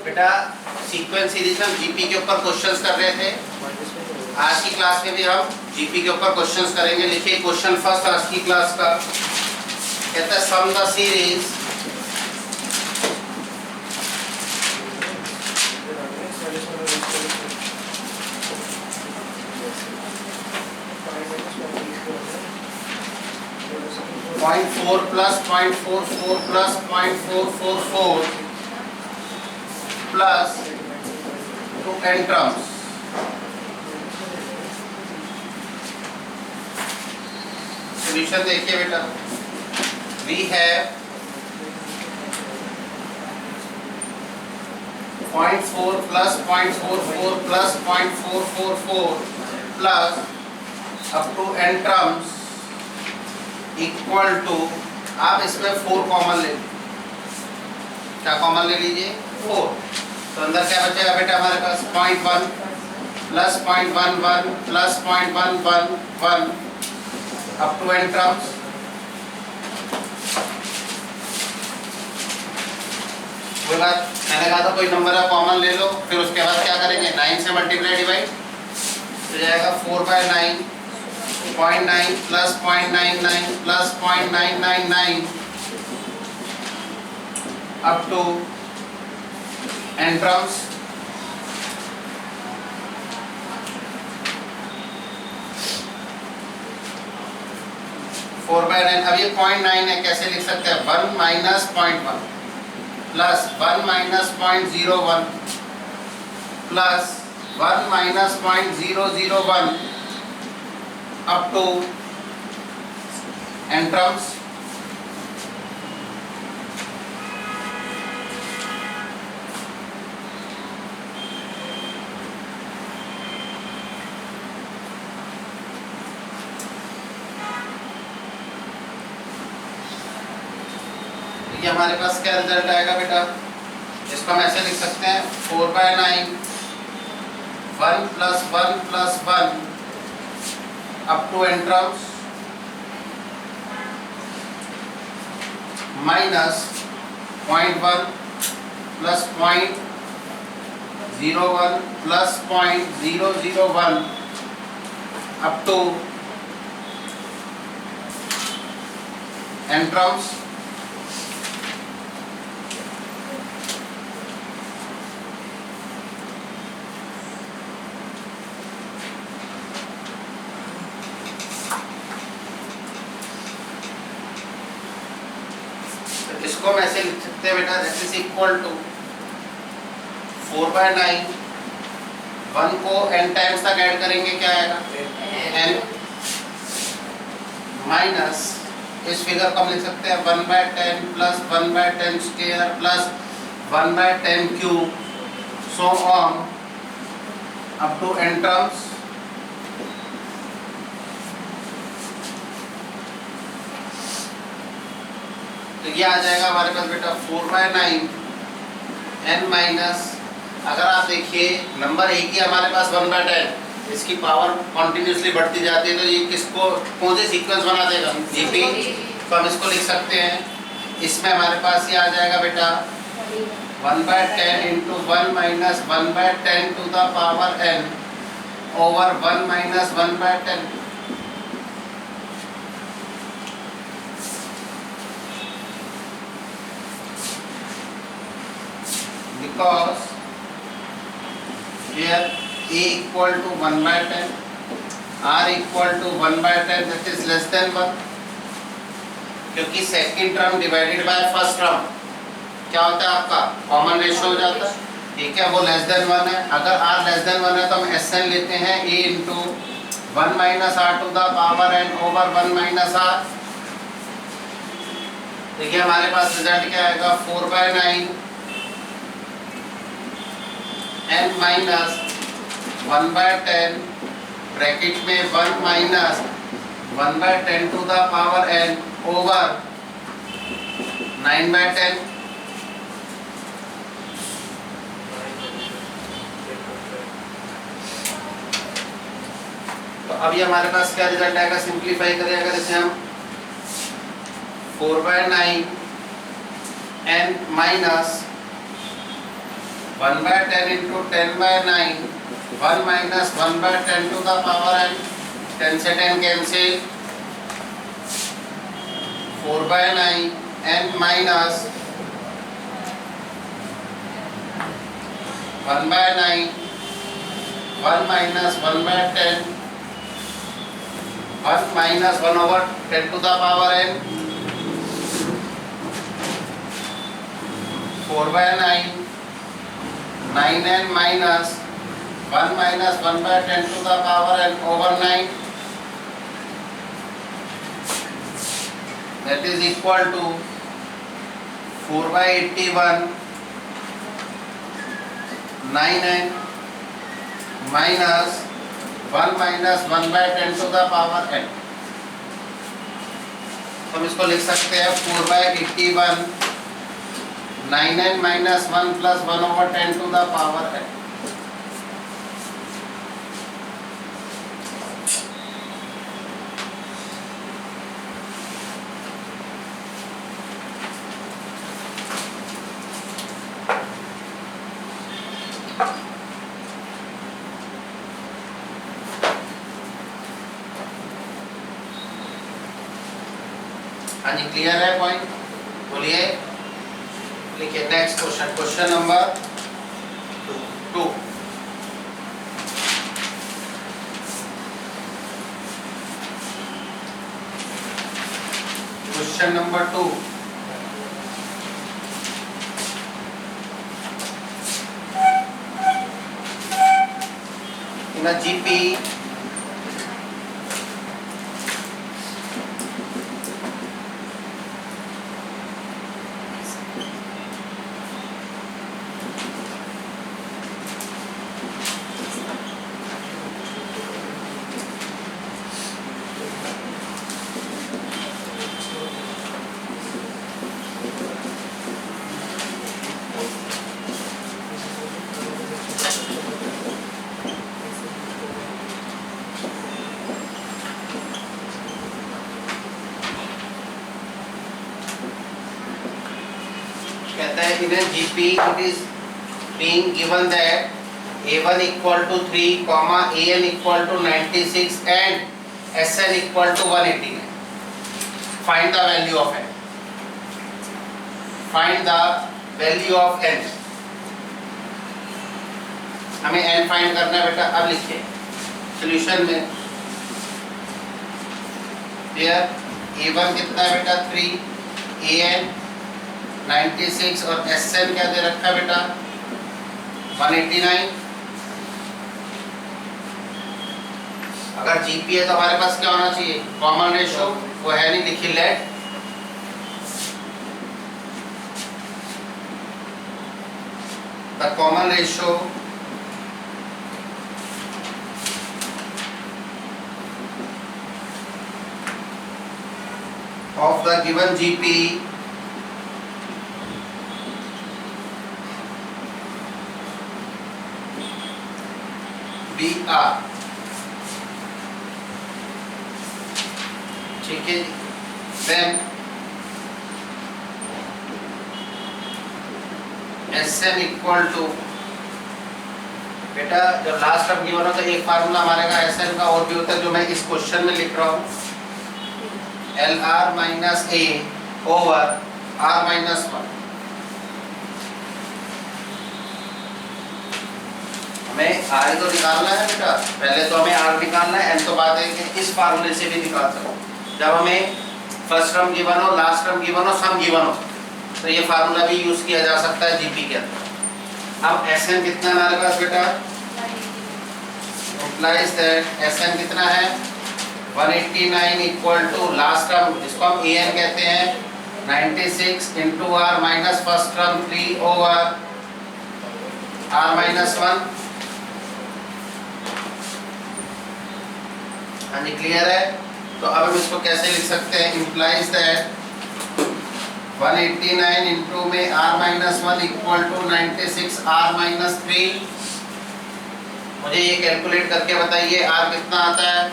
बेटा sequence series में हम जीपी के ऊपर क्वेश्चंस कर रहे थे। आज की क्लास में भी हम जीपी के ऊपर क्वेश्चंस करेंगे। लिखिए क्वेश्चन फर्स्ट आज की क्लास का, कहता है sum the series .4 plus 0.44 plus 0.444 plus 2 n terms. Solution देखिए बेटा, we have 0.4 plus 0.44 plus 0.444 plus up to n terms equal to, आप इसमें 4 कॉमन ले लीजिए। क्या कॉमन ले लीजिए? 4। तो अंदर क्या बचेगा बेटा हमारे पास 0.1 plus 0.11 plus 0.111 up to n terms. कोई बात, मैंने कहा था कोई नंबर है कॉमन ले लो, फिर उसके बाद क्या करेंगे 9 से मल्टीप्लाई डिवाइड, तो जाएगा 4/9 0.9 plus 0.99 plus 0.999 up to n terms. अब ये 0.9 है, कैसे लिख सकते हैं? 1 minus 0.1 plus 1 minus 0.01 plus 1 minus 0.001 up to n terms। ये हमारे पास क्या रिजल्ट आएगा बेटा? इसको हम ऐसे लिख सकते हैं 4/9 1 plus 1 plus 1 up to n terms minus 0.1 plus 0.01 plus 0.001 up to n terms। इसको हम ऐसे लिख सकते हैं बेटा, दिस इज इक्वल टू 4/9 1 को n टाइम्स तक ऐड करेंगे, क्या आएगा n, माइनस इस फिगर को हम लिख सकते हैं 1/10 plus 1/10 square plus 1/10 cube so on up to n terms. तो ये आ जाएगा हमारे पास बेटा 4/9 n माइनस, अगर आप देखिए नंबर एक ही हमारे पास 1/10, इसकी पावर कॉन्टिन्यूसली बढ़ती जाती है, तो ये किसको कौन से सीक्वेंस बना देगा? जीपी। तो हम इसको लिख सकते हैं, इसमें हमारे पास ये आ जाएगा बेटा 1/10 into 1 minus 1/10 to the power n over 1 minus 1/10। Because here a equal to 1/10, r equal to 1/10, that is less than 1, क्योंकि second term divided by first term क्या होता है आपका? कॉमन रेशियो हो जाता है, ठीक है, वो लेस देन 1 है। अगर r लेस देन 1 है तो हम Sn लेते हैं a into 1 minus r to the power n over 1 minus r। देखिए हमारे पास रिजल्ट क्या आएगा 4/9 n माइनस 1/10 ब्रैकेट में 1 minus 1/10 to the power n over 9/10। तो अब ये हमारे पास क्या रिजल्ट आएगा? सिंप्लीफाई करें अगर इसे हम 4/9 n minus 1/10 into 10/9, 1 minus 1/10 to the power n, 10 से 10 cancel, 4/9 n minus 1/9, 1 minus 1/10, 1 minus 1/10 to the power n, 4/9, 9n minus 1 minus 1/10 to the power n over 9, that is equal to 4/81, 9n minus 1 minus 1/10 to the power n। हम इसको लिख सकते हैं 4/81, 9n minus 1 plus 1/10 to the power n। हाँ जी, clear है point? बोलिए, लिखिए next question, question number 2। Question number 2, in a GP in a GP it is being given that A1 equal to 3, AN equal to 96 and SN equal to 189. Find the value of n. Find the value of n. हमें n find करना है बेटा। अब लिखिए solution में, here A1 कितना है बेटा 3, AN 96 और SN क्या दे रखा है बेटा 189। अगर GP है तो हमारे पास क्या होना चाहिए, कॉमन रेशियो, वो है नहीं, लिखिए let the common ratio of the given GP BR, ठीक है। देन SN इक्वल टू, बेटा जब लास्ट टर्म गिवन हो तो एक फार्मूला हमारे का SN का और भी होता है जो मैं इस क्वेश्चन में लिख रहा हूँ, LR minus A over R minus 1। हमें R तो निकालना है बेटा, पहले तो हमें R निकालना है, N तो बाद है कि इस फार्मूले से भी निकाल सकते। जब हमें फर्स्ट टर्म गिवन हो, लास्ट टर्म गिवन हो, सम गिवन हो, तो ये फार्मूला भी यूज किया जा सकता है GP के अंदर। अब SN कितना है हमारे पास बेटा, implies that SN कितना है 189 इक्वल टू लास्ट टर्म जिसको हम AN कहते हैं 96 into R minus first term 3 over R minus 1। हाँ जी, क्लियर है? तो अब हम इसको कैसे लिख सकते हैं, implies that 189 इंटू में R minus 1 equal to 96 R minus 3। मुझे ये कैलकुलेट करके बताइए R कितना आता है,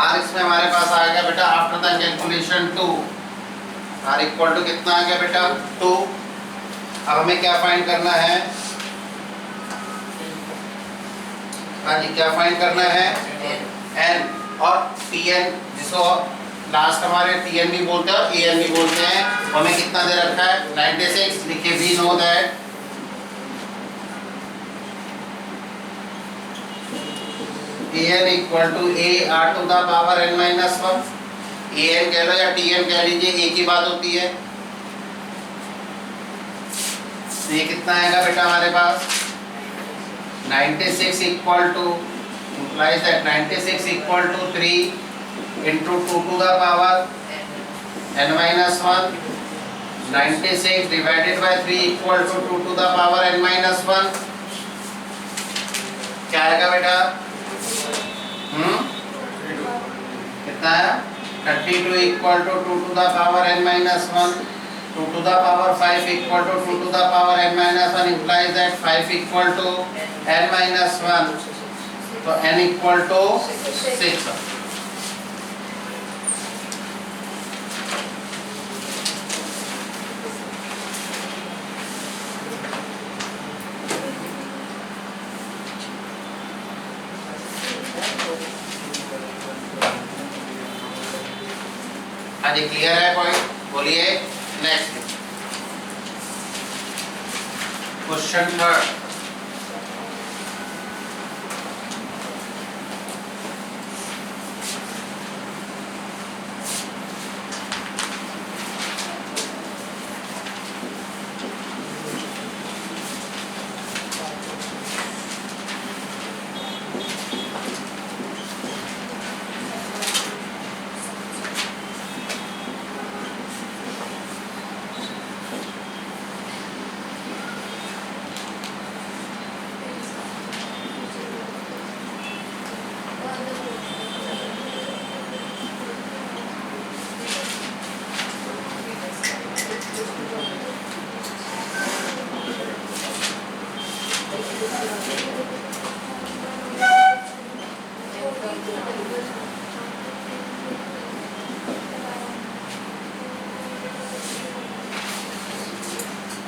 आर इसमें हमारे पास आ गया बेटा after the calculation 2, R equal to कितना आ गया बेटा 2। अब हमें क्या फाइंड करना है, हाँ जी क्या फाइंड करना है, एन और टी एन, जिसको लास्ट हमारे टी एन भी बोलते हैं और ए एन भी बोलते हैं। हमें कितना दे रखा है 96, लिखिए we know that A N equal to A R to the power N minus 1। A N कह लो या टी एन कह लीजिए, एक ही बात होती है। तो ये कितना आएगा बेटा हमारे पास 96 equal to implies that 96 equal to 3 into 2 to the power n minus 1। 96 divided by 3 equal to 2 to the power n minus 1। क्या आएगा बेटा कितना है 32 equal to 2 to the power n minus 1। 2 to the power 5 equal to 2 to the power n minus 1 implies that 5 equal to n minus 1, तो n equal to 6। हाँ जी clear है point, बोलिए next question third.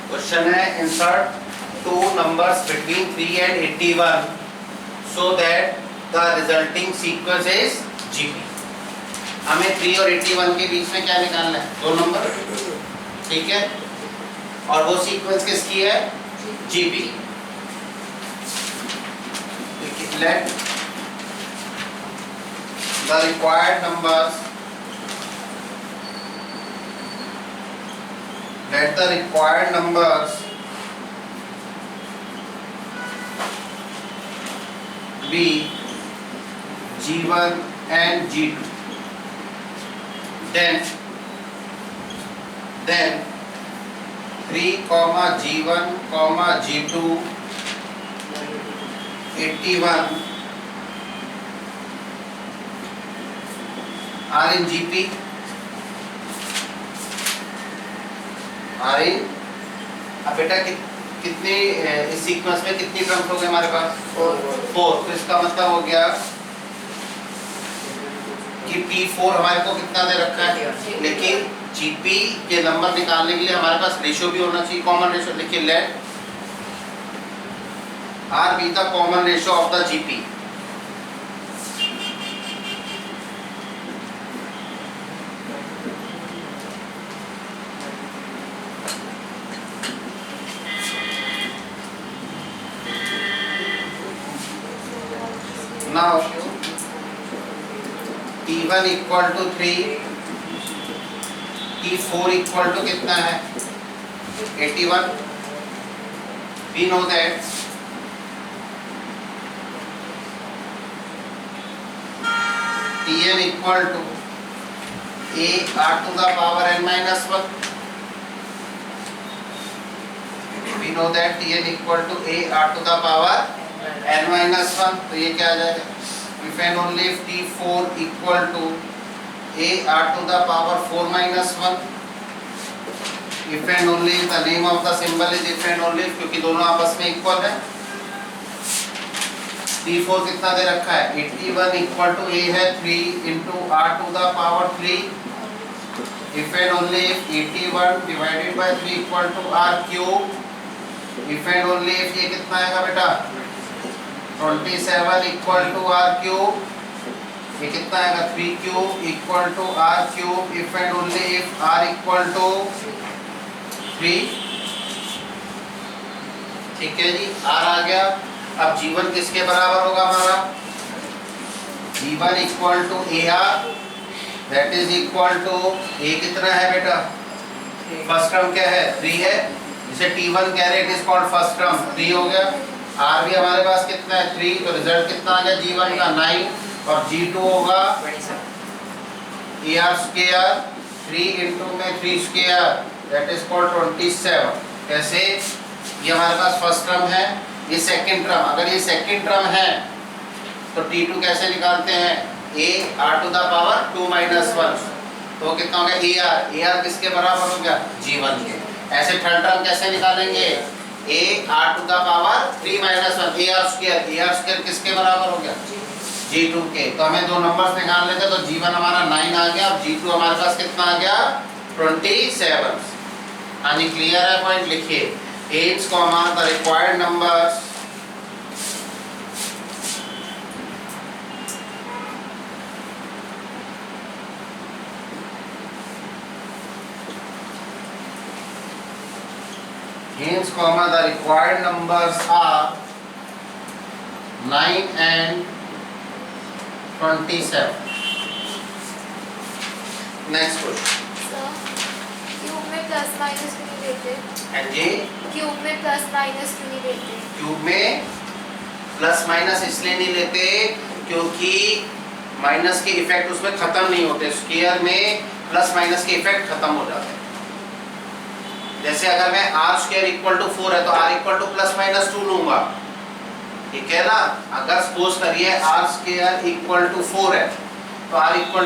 Question है insert two numbers between 3 and 81 so that the resulting sequence is GP। हमें 3 और 81 के बीच में क्या निकालना है, दो नंबर, ठीक है, और वो सीक्वेंस किसकी है GP। let the required numbers be G1 and G2, then 3 G1 G2 81 are in GP, are in। अब बेटा कितने इस सीक्वेंस में कितनी टर्म्स हो गए हमारे पास 4। तो इसका मतलब हो गया कि P4 हमारे को कितना दे रखा है, लेकिन GP के नंबर निकालने के लिए हमारे पास रेशियो भी होना चाहिए, कॉमन रेशियो। देखिए late R be the common ratio of the GP। Now T1 equal to 3, T4 equal to कितना है 81। We know that Tn equal to a r to the power n minus 1। We know that Tn equal to a r to the power n minus 1। तो ये क्या आ जाएगा, if and only if T4 equal to a r to the power 4 minus 1। if and only if the name of the symbol is if and only if, क्योंकि दोनों आपस में equal है। T4 कितना दे रखा है 81 इक्वल टू ए है 3 into R to the power 3 if and only if 81 divided by 3 equal to R cube if and only if ये कितना आएगा बेटा 27 इक्वल टू आर क्यूब ये कितना आएगा 3 cube equal to R cube if and only if R equal to 3। ठीक है जी are आ गया। अब जीवन किसके बराबर होगा हमारा जीवन equal to A R that is equal to A कितना है बेटा फर्स्ट टर्म क्या है 3 है जिसे T1 कह रहे हैं it is called first term 3 हो गया। आर भी हमारे पास कितना है 3 तो रिजल्ट कितना आ गया जीवन का 9 और G2 होगा ए आर स्क्वायर 3 इंटू में 3 स्क्वायर दैट इज कॉल्ड 27। कैसे ये हमारे पास फर्स्ट टर्म है ये सेकंड टर्म अगर ये सेकंड टर्म है तो T2 कैसे निकालते हैं a r to the power 2 minus 1 तो कितना हो गया ए आर किसके बराबर हो गया G1 के। ऐसे थर्ड टर्म कैसे निकालेंगे a r to the power 3 minus 1 A R square किसके बराबर हो गया G2 के। तो हमें दो नंबर्स निकाल लेते तो G1 हमारा 9 आ गया और G2 हमारे पास कितना आ गया 27। हाँ जी क्लियर है पॉइंट लिखिए Hence, the required numbers the required numbers are 9 and 27. Next question. Sir, cube में प्लस माइनस क्यों नहीं देते? And जी क्यूब में प्लस माइनस क्यों नहीं देते? क्यूब में प्लस माइनस इसलिए नहीं लेते क्योंकि माइनस के इफेक्ट उसमें खत्म नहीं होते स्क्वायर में प्लस माइनस के इफेक्ट खत्म हो जाते हैं। जैसे अगर मैं आर स्क्वायर इक्वल टू 4 है तो R equal to plus minus 2 लूंगा ठीक है ना। अगर सपोज करिए आर स्क्वायर इक्वल टू 4 है तो आर इक्वल